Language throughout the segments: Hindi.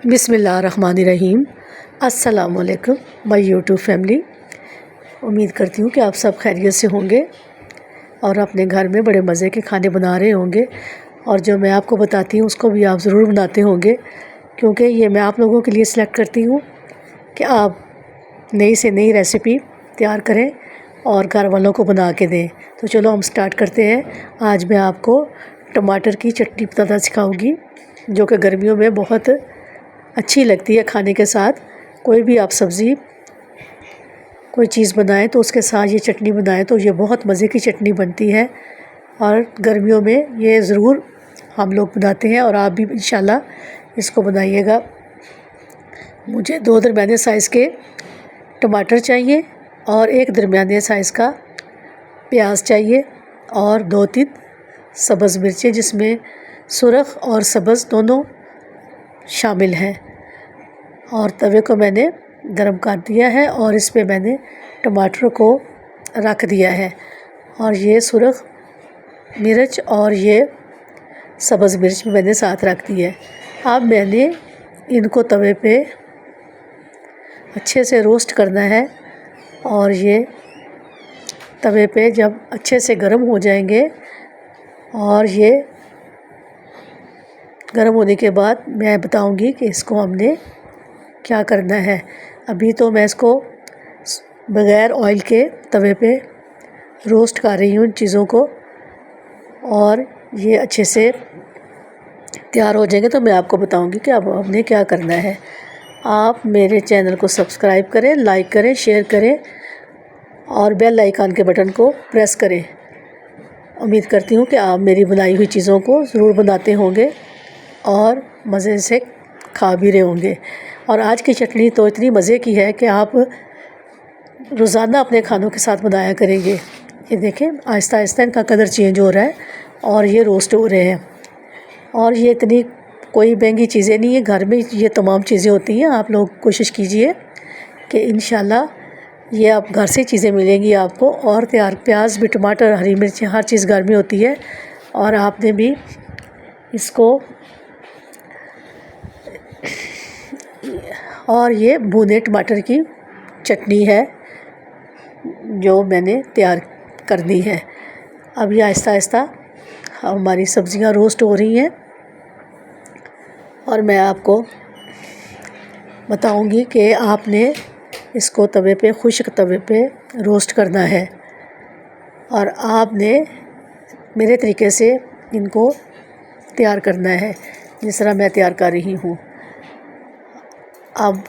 बिस्मिल्लाहिर्रहमानिर्रहीम। अस्सलाम वालेकुम माय यूट्यूब फैमिली। उम्मीद करती हूँ कि आप सब खैरियत से होंगे और अपने घर में बड़े मज़े के खाने बना रहे होंगे और जो मैं आपको बताती हूँ उसको भी आप ज़रूर बनाते होंगे, क्योंकि ये मैं आप लोगों के लिए सिलेक्ट करती हूँ कि आप नई से नई रेसिपी तैयार करें और घर वालों को बना के दें। तो चलो हम स्टार्ट करते हैं। आज मैं आपको टमाटर की चटनी बनाना सिखाऊंगी, जो कि गर्मियों में बहुत अच्छी लगती है खाने के साथ। कोई भी आप सब्ज़ी कोई चीज़ बनाएं तो उसके साथ ये चटनी बनाएं तो ये बहुत मज़े की चटनी बनती है और गर्मियों में ये ज़रूर हम लोग बनाते हैं और आप भी इंशाल्लाह इसको बनाइएगा। मुझे 2 दरमियाने साइज़ के टमाटर चाहिए और 1 दरमियाने साइज़ का प्याज चाहिए और 2-3 सब्ज़ मिर्चें, जिसमें सुरख और सब्ज़ दोनों शामिल हैं। और तवे को मैंने गरम कर दिया है और इस पे मैंने टमाटर को रख दिया है और ये सुरख मिर्च और ये सब्ज़ मिर्च भी मैंने साथ रख दी है। अब मैंने इनको तवे पे अच्छे से रोस्ट करना है और ये तवे पे जब अच्छे से गर्म हो जाएंगे और ये गर्म होने के बाद मैं बताऊंगी कि इसको हमने क्या करना है। अभी तो मैं इसको बग़ैर ऑयल के तवे पे रोस्ट कर रही हूँ इन चीज़ों को, और ये अच्छे से तैयार हो जाएंगे तो मैं आपको बताऊंगी कि अब हमने क्या करना है। आप मेरे चैनल को सब्सक्राइब करें, लाइक करें, शेयर करें और बेल आइकन के बटन को प्रेस करें। उम्मीद करती हूँ कि आप मेरी बनाई हुई चीज़ों को ज़रूर बनाते होंगे और मज़े से खा भी रहे होंगे। और आज की चटनी तो इतनी मज़े की है कि आप रोज़ाना अपने खानों के साथ बनाया करेंगे। ये देखें आहिस्ता आहिस्ता इनका कलर चेंज हो रहा है और ये रोस्ट हो रहे हैं। और ये इतनी कोई महंगी चीज़ें नहीं है, घर में ये तमाम चीज़ें होती हैं। आप लोग कोशिश कीजिए कि इंशाल्लाह ये आप घर से चीज़ें मिलेंगी आपको। और तैयार प्याज भी, टमाटर, हरी मिर्च, हर चीज़ घर में होती है। और आपने भी इसको और ये भुने टमाटर की चटनी है जो मैंने तैयार कर दी है। अब ये आहिस्ता आहिस्ता हमारी सब्ज़ियां रोस्ट हो रही हैं और मैं आपको बताऊंगी कि आपने इसको तवे पे, खुश्क तवे पे रोस्ट करना है और आपने मेरे तरीके से इनको तैयार करना है जिस तरह मैं तैयार कर रही हूँ। अब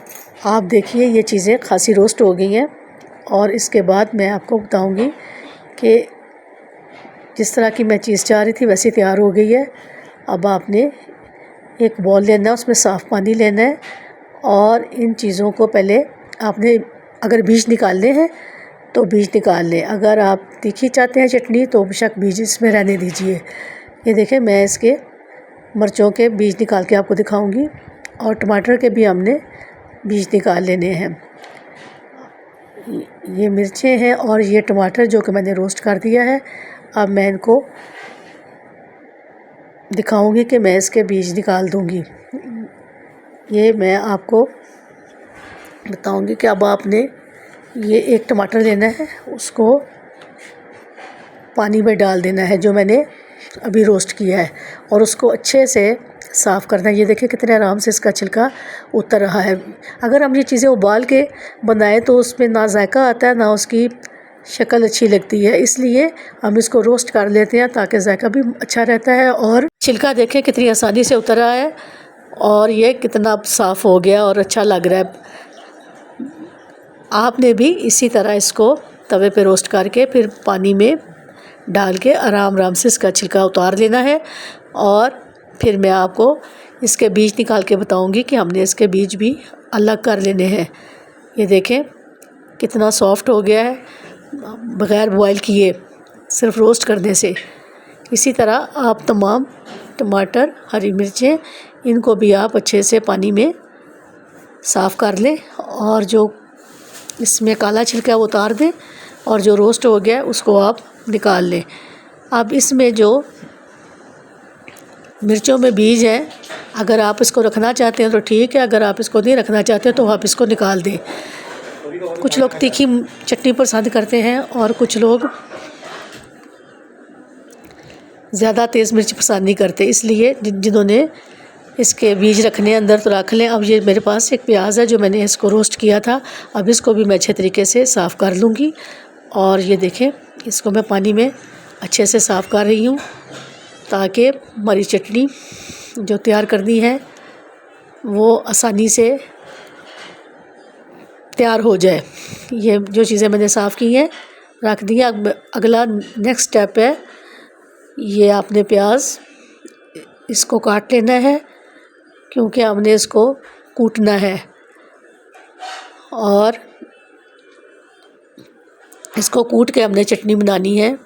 आप देखिए ये चीज़ें खासी रोस्ट हो गई हैं और इसके बाद मैं आपको बताऊंगी कि जिस तरह की मैं चीज़ चाह रही थी वैसे तैयार हो गई है। अब आपने एक बॉल लेना है, उसमें साफ़ पानी लेना है और इन चीज़ों को पहले आपने, अगर बीज निकालने हैं तो बीज निकाल लें। अगर आप तीखी चाहते हैं चटनी तो बेशक बीज इसमें रहने दीजिए। ये देखें मैं इसके मिर्चों के बीज निकाल के आपको दिखाऊंगी और टमाटर के भी हमने बीज निकाल लेने हैं। ये मिर्चें हैं और ये टमाटर जो कि मैंने रोस्ट कर दिया है। अब मैं इनको दिखाऊंगी कि मैं इसके बीज निकाल दूंगी। ये मैं आपको बताऊंगी कि अब आपने ये एक टमाटर लेना है, उसको पानी में डाल देना है जो मैंने अभी रोस्ट किया है और उसको अच्छे से साफ़ करना है। ये देखिए कितने आराम से इसका छिलका उतर रहा है। अगर हम ये चीज़ें उबाल के बनाएं तो उसमें ना जायका आता है, ना उसकी शक्ल अच्छी लगती है, इसलिए हम इसको रोस्ट कर लेते हैं ताकि जायका भी अच्छा रहता है। और छिलका देखें कितनी आसानी से उतर रहा है और ये कितना साफ़ हो गया और अच्छा लग रहा है। आपने भी इसी तरह इसको तवे पे रोस्ट करके फिर पानी में डाल के आराम आराम से इसका छिलका उतार लेना है और फिर मैं आपको इसके बीज निकाल के बताऊंगी कि हमने इसके बीज भी अलग कर लेने हैं। ये देखें कितना सॉफ्ट हो गया है बग़ैर बॉयल किए, सिर्फ रोस्ट करने से। इसी तरह आप तमाम टमाटर, हरी मिर्चें, इनको भी आप अच्छे से पानी में साफ़ कर लें और जो इसमें काला छिलका है वो उतार दें और जो रोस्ट हो गया है उसको आप निकाल लें। अब इसमें जो मिर्चों में बीज है। अगर आप इसको रखना चाहते हैं तो ठीक है, अगर आप इसको नहीं रखना चाहते तो आप इसको निकाल दें। कुछ लोग तीखी चटनी पसंद करते हैं और कुछ लोग ज़्यादा तेज़ मिर्च पसंद नहीं करते, इसलिए जिन्होंने इसके बीज रखने अंदर तो रख लें। अब ये मेरे पास एक प्याज है जो मैंने इसको रोस्ट किया था। अब इसको भी मैं अच्छे तरीके से साफ़ कर लूँगी। और ये देखें, इसको मैं पानी में अच्छे से साफ़ कर रही हूँ ताकि हमारी चटनी जो तैयार करनी है वो आसानी से तैयार हो जाए। ये जो चीज़ें मैंने साफ़ की हैं रख दी हैं। अब अगला नेक्स्ट स्टेप है, ये आपने प्याज इसको काट लेना है क्योंकि हमने इसको कूटना है। और इसको कूट के हमने चटनी बनानी है।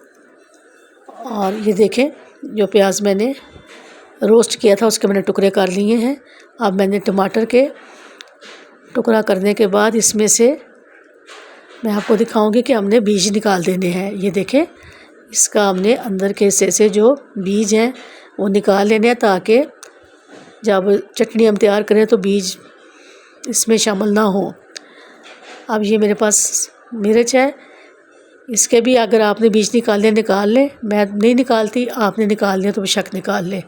और ये देखें, जो प्याज मैंने रोस्ट किया था उसके मैंने टुकड़े कर लिए हैं। अब मैंने टमाटर के टुकड़ा करने के बाद इसमें से मैं आपको दिखाऊंगी कि हमने बीज निकाल देने हैं। ये देखें, इसका हमने अंदर के हिस्से से जो बीज हैं वो निकाल लेने हैं ताकि जब चटनी हम तैयार करें तो बीज इसमें शामिल ना हो। अब ये मेरे पास मिर्च है, इसके भी अगर आपने बीज निकालने निकाल लें, मैं नहीं निकालती, आपने निकाल लें तो बेशक निकाल लें।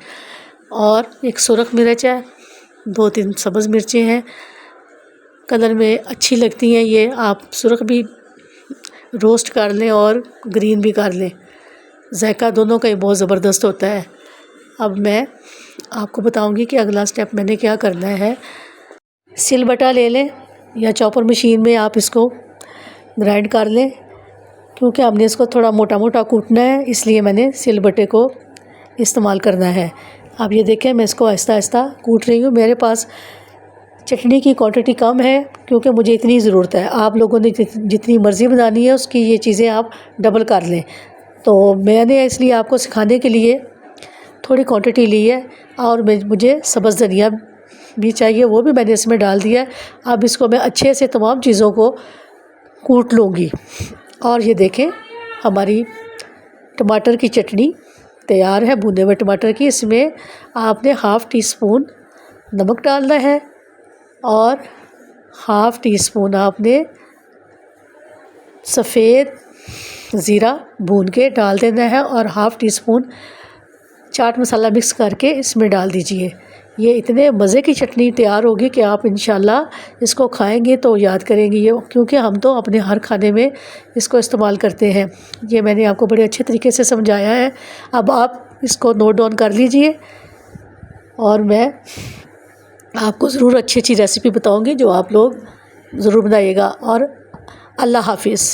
और एक सुरख मिर्च है, 2-3 सब्ज़ मिर्चें हैं, कलर में अच्छी लगती हैं ये। आप सुरख भी रोस्ट कर लें और ग्रीन भी कर लें, जायका दोनों का ही बहुत ज़बरदस्त होता है। अब मैं आपको बताऊंगी कि अगला स्टेप मैंने क्या करना है। सिलबट्टा ले लें या चॉपर मशीन में आप इसको ग्राइंड कर लें, क्योंकि हमने इसको थोड़ा मोटा मोटा कूटना है, इसलिए मैंने सिलबट्टे को इस्तेमाल करना है। अब ये देखें, मैं इसको आहिस्ता आहिस्ता कूट रही हूँ। मेरे पास चटनी की क्वांटिटी कम है क्योंकि मुझे इतनी ज़रूरत है। आप लोगों ने जितनी मर्ज़ी बनानी है उसकी ये चीज़ें आप डबल कर लें। तो मैंने इसलिए आपको सिखाने के लिए थोड़ी क्वांटिटी ली है। और मुझे सब्ज़ धनिया भी चाहिए, वो भी मैंने इसमें डाल दिया है। अब इसको मैं अच्छे से तमाम चीज़ों को कूट लूँगी। और ये देखें, हमारी टमाटर की चटनी तैयार है, भुने हुए टमाटर की। इसमें आपने हाफ़ टी स्पून नमक डालना है और हाफ़ टी स्पून आपने सफ़ेद ज़ीरा भून के डाल देना है और half tea spoon chaat masala mix करके इसमें डाल दीजिए। ये इतने मज़े की चटनी तैयार होगी कि आप इंशाल्लाह इसको खाएंगे तो याद करेंगे ये, क्योंकि हम तो अपने हर खाने में इसको इस्तेमाल करते हैं। ये मैंने आपको बड़े अच्छे तरीके से समझाया है। अब आप इसको नोट डाउन कर लीजिए और मैं आपको ज़रूर अच्छी अच्छी रेसिपी बताऊंगी जो आप लोग ज़रूर बनाइएगा। और अल्लाह हाफिज़।